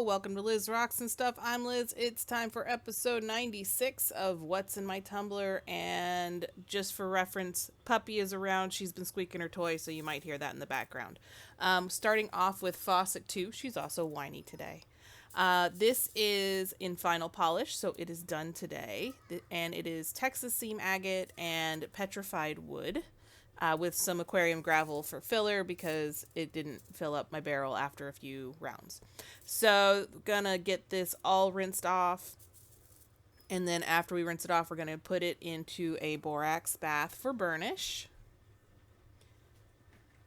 welcome to Liz Rocks and Stuff. I'm Liz. It's time for episode 96 of What's in My Tumbler, and just for reference, Puppy is around. She's been squeaking her toy, so you might hear that in the background. Starting off with Fossick 2. She's also whiny today. This is in final polish, so it is done today, and it is Texas seam agate and petrified wood. With some aquarium gravel for filler because it didn't fill up my barrel after a few rounds. So gonna get this all rinsed off, and then after we rinse it off, we're gonna put it into a borax bath for burnish.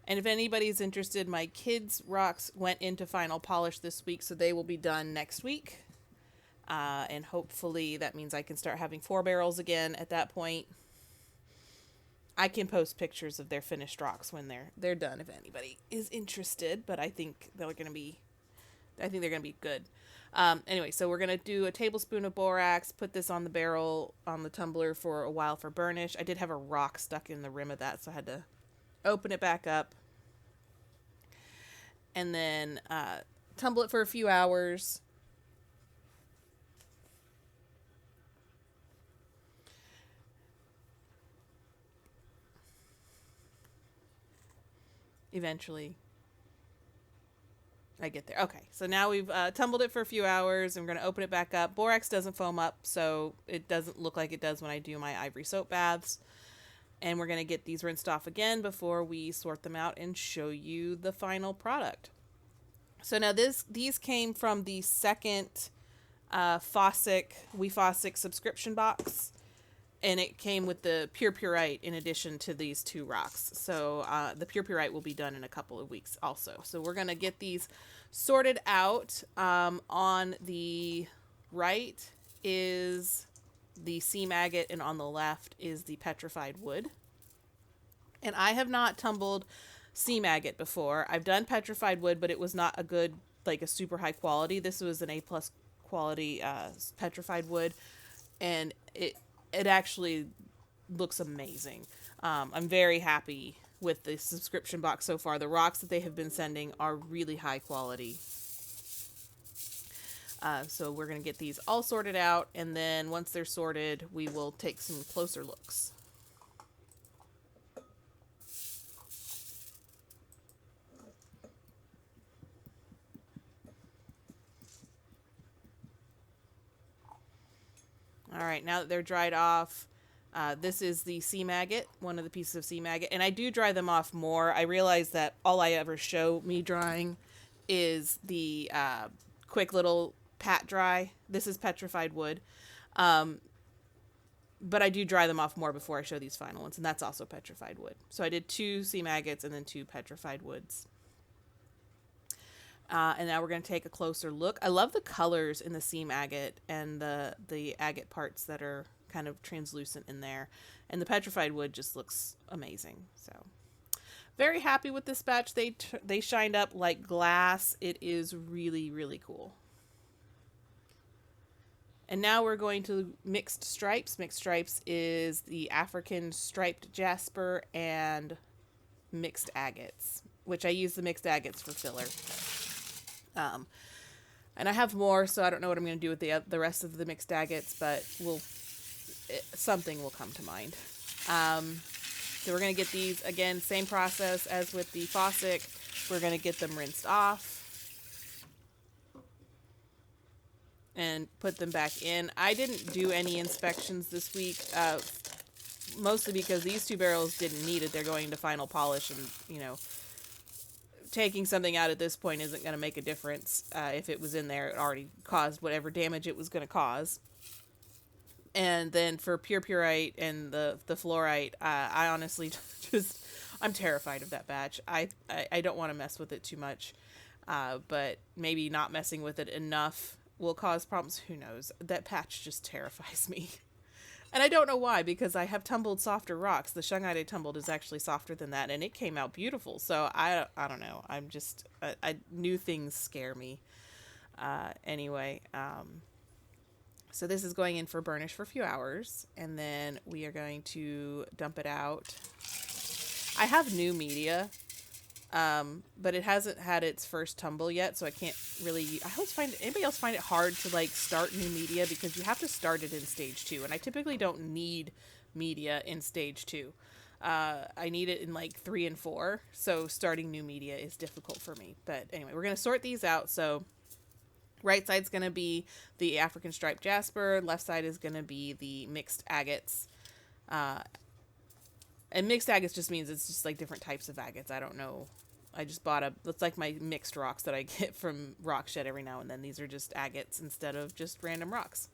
And if anybody's interested, my kids' rocks went into final polish this week, so they will be done next week. And hopefully that means I can start having 4 barrels again at that point. I can post pictures of their finished rocks when they're done if anybody is interested, but I think they're gonna be good. Anyway, so we're gonna do a tablespoon of borax, put this on the barrel on the tumbler for a while for burnish. I did have a rock stuck in the rim of that, so I had to open it back up. And then tumble it for a few hours. Eventually I get there. Okay, so now we've tumbled it for a few hours, and we're going to open it back up. Borax doesn't foam up, so it doesn't look like it does when I do my ivory soap baths. And we're going to get these rinsed off again before we sort them out and show you the final product. So now these came from the second Fossick subscription box. And it came with the Pure Purite in addition to these 2 rocks. So the Pure Purite will be done in a couple of weeks also. So we're going to get these sorted out. On the right is the seam agate, and on the left is the petrified wood. And I have not tumbled seam agate before. I've done petrified wood, but it was not a super high quality. This was an A+ quality petrified wood, and it actually looks amazing. I'm very happy with the subscription box so far. The rocks that they have been sending are really high quality. So we're going to get these all sorted out, and then once they're sorted, we will take some closer looks. All right, now that they're dried off, this is the seam agate, one of the pieces of seam agate. And I do dry them off more. I realize that all I ever show me drying is the quick little pat dry. This is petrified wood. But I do dry them off more before I show these final ones, and that's also petrified wood. So I did 2 seam agates and then 2 petrified woods. And now we're going to take a closer look. I love the colors in the seam agate and the agate parts that are kind of translucent in there. And the petrified wood just looks amazing. So very happy with this batch. They shined up like glass. It is really, really cool. And now we're going to mixed stripes. Mixed stripes is the African striped jasper and mixed agates, which I use the mixed agates for filler. And I have more, so I don't know what I'm going to do with the rest of the mixed agates, but something will come to mind. So we're going to get these, again, same process as with the Fossick. We're going to get them rinsed off and put them back in. I didn't do any inspections this week, mostly because these 2 barrels didn't need it. They're going to final polish, and, taking something out at this point isn't going to make a difference. If it was in there, it already caused whatever damage it was going to cause. And then for Pure Purite and the fluorite, I honestly I'm terrified of that batch. I don't want to mess with it too much, but maybe not messing with it enough will cause problems. Who knows? That patch just terrifies me. And I don't know why, because I have tumbled softer rocks. The shungite I tumbled is actually softer than that, and it came out beautiful. So I don't know. I'm just, new things scare me. Anyway, so this is going in for burnish for a few hours, and then we are going to dump it out. I have new media But it hasn't had its first tumble yet, so I can't really. I always find anybody else find it hard to like start new media because you have to start it in stage 2, and I typically don't need media in stage 2. I need it in like 3 and 4, so starting new media is difficult for me. But anyway, we're gonna sort these out. So right side's gonna be the African striped jasper, left side is gonna be the mixed agates. And mixed agates just means it's just like different types of agates. I don't know. I just bought it's like my mixed rocks that I get from Rock Shed every now and then. These are just agates instead of just random rocks.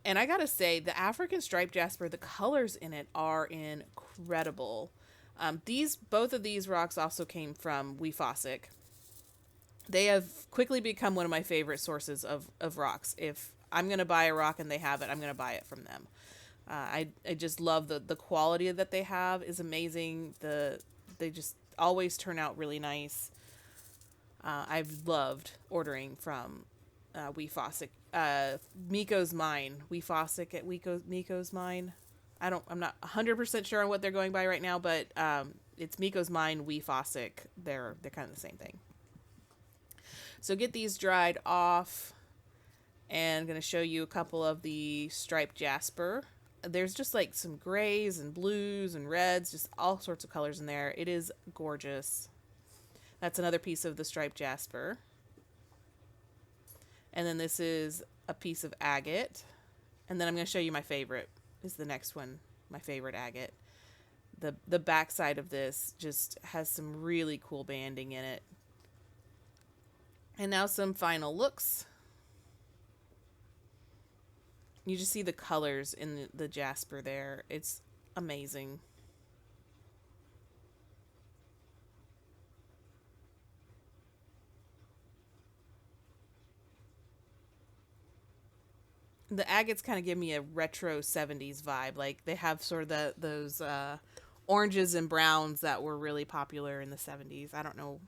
And I gotta say, the African striped jasper, the colors in it are incredible. Both of these rocks also came from Fossick. They have quickly become one of my favorite sources of rocks. If I'm gonna buy a rock and they have it, I'm gonna buy it from them. I just love the quality that they have is amazing. They just always turn out really nice. I've loved ordering from Fossick. Miko's Mine. Fossick at Miko's Mine. I'm not 100% sure on what they're going by right now, but it's Miko's Mine, Fossick. They're kind of the same thing. So get these dried off, and I'm going to show you a couple of the striped jasper. There's just like some grays and blues and reds, just all sorts of colors in there. It is gorgeous. That's another piece of the striped jasper. And then this is a piece of agate. And then I'm going to show you my favorite is the next one, my favorite agate. The back side of this just has some really cool banding in it. And now some final looks. You just see the colors in the jasper there. It's amazing. The agates kind of give me a retro 70s vibe. Like they have sort of those oranges and browns that were really popular in the 70s. I don't know.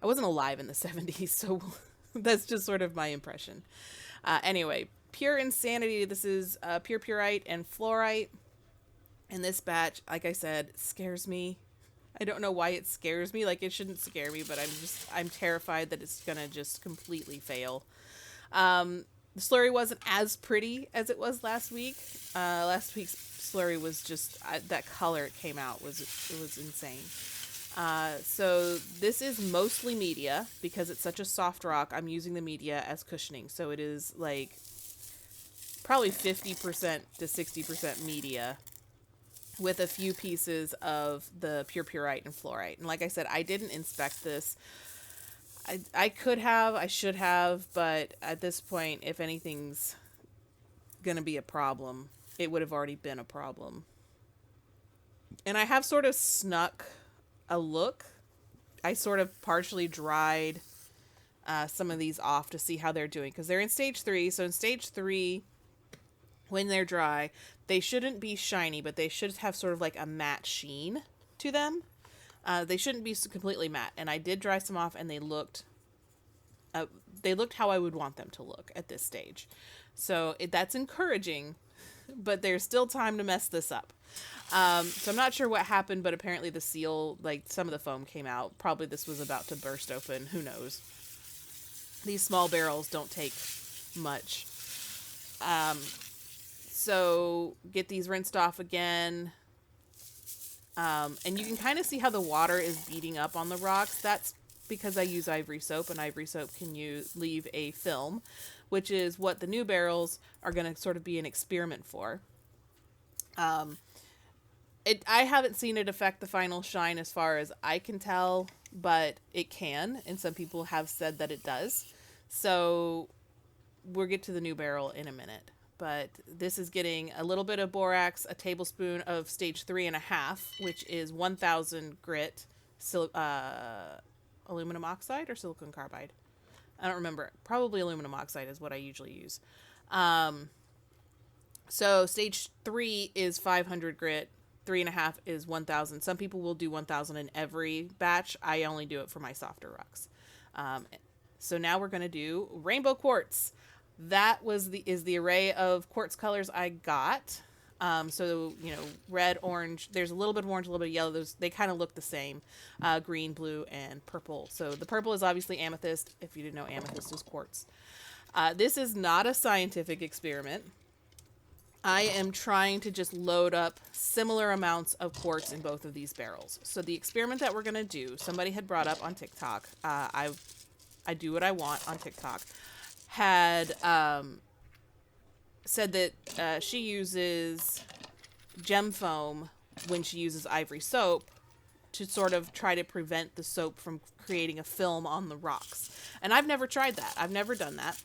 I wasn't alive in the 70s, so that's just sort of my impression. Anyway, Pure Insanity. This is pure purite and fluorite. And this batch, like I said, scares me. I don't know why it scares me. Like it shouldn't scare me, but I'm terrified that it's gonna just completely fail. The slurry wasn't as pretty as it was last week. Last week's slurry was just that color it came out was insane. So this is mostly media because it's such a soft rock. I'm using the media as cushioning, so it is like probably 50% to 60% media with a few pieces of the pure purite and fluorite. And like I said, I didn't inspect this. I should have, but at this point, if anything's gonna be a problem, it would have already been a problem. And I have sort of snuck a look. I sort of partially dried some of these off to see how they're doing because they're in stage 3. So in stage 3, when they're dry, they shouldn't be shiny, but they should have sort of like a matte sheen to them. They shouldn't be completely matte. And I did dry some off, and they looked how I would want them to look at this stage. So that's encouraging, but there's still time to mess this up. So I'm not sure what happened, but apparently the seal, like some of the foam came out. Probably this was about to burst open. Who knows? These small barrels don't take much. So get these rinsed off again. And you can kind of see how the water is beating up on the rocks. That's because I use ivory soap, and ivory soap can leave a film, which is what the new barrels are going to sort of be an experiment for. I haven't seen it affect the final shine as far as I can tell, but it can, and some people have said that it does. So we'll get to the new barrel in a minute. But this is getting a little bit of borax, a tablespoon of stage 3.5, which is 1,000 grit aluminum oxide or silicon carbide. I don't remember. Probably aluminum oxide is what I usually use. So stage 3 is 500 grit. 3.5 is 1,000. Some people will do 1,000 in every batch. I only do it for my softer rocks. So now we're going to do rainbow quartz. That is the array of quartz colors I got. So, red, orange, there's a little bit of orange, a little bit of yellow. They kind of look the same, green, blue, and purple. So the purple is obviously amethyst. If you didn't know, amethyst is quartz. This is not a scientific experiment. I am trying to just load up similar amounts of quartz in both of these barrels. So the experiment that we're going to do, somebody had brought up on TikTok, I do what I want on TikTok, had said that she uses gem foam when she uses ivory soap to sort of try to prevent the soap from creating a film on the rocks. And I've never tried that. I've never done that.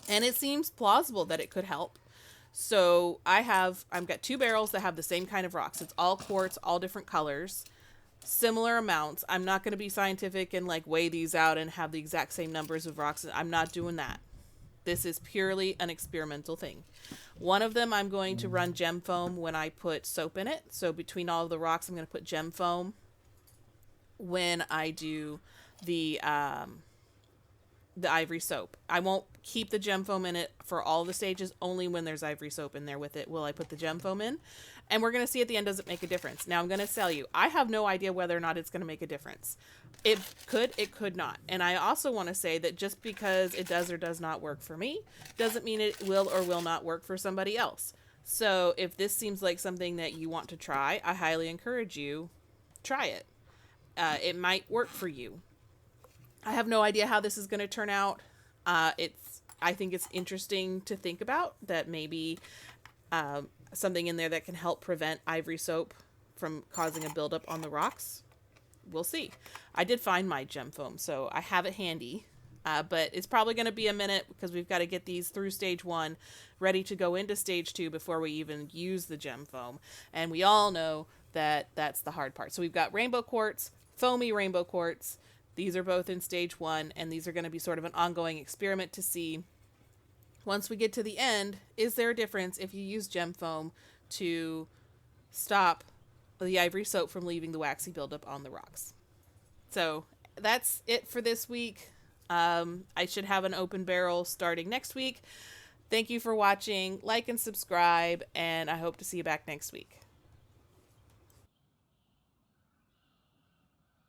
And it seems plausible that it could help. So I've got 2 barrels that have the same kind of rocks. It's all quartz, all different colors, similar amounts. I'm not going to be scientific and like weigh these out and have the exact same numbers of rocks. I'm not doing that. This is purely an experimental thing. One of them I'm going to run gem foam when I put soap in it. So between all of the rocks, I'm going to put gem foam when I do the ivory soap. I won't keep the gem foam in it for all the stages. Only when there's ivory soap in there with it will I put the gem foam in. And we're going to see at the end, does it make a difference? Now I'm going to tell you, I have no idea whether or not it's going to make a difference. It could not. And I also want to say that just because it does or does not work for me, doesn't mean it will or will not work for somebody else. So if this seems like something that you want to try, I highly encourage you, try it. It might work for you. I have no idea how this is going to turn out. I think it's interesting to think about that maybe something in there that can help prevent ivory soap from causing a buildup on the rocks. We'll see. I did find my gem foam, so I have it handy. But it's probably going to be a minute because we've got to get these through stage 1, ready to go into stage 2 before we even use the gem foam. And we all know that that's the hard part. So we've got rainbow quartz, foamy rainbow quartz. These are both in stage 1, and these are going to be sort of an ongoing experiment to see, once we get to the end, is there a difference if you use gem foam to stop the ivory soap from leaving the waxy buildup on the rocks. So that's it for this week. I should have an open barrel starting next week. Thank you for watching. Like and subscribe, and I hope to see you back next week.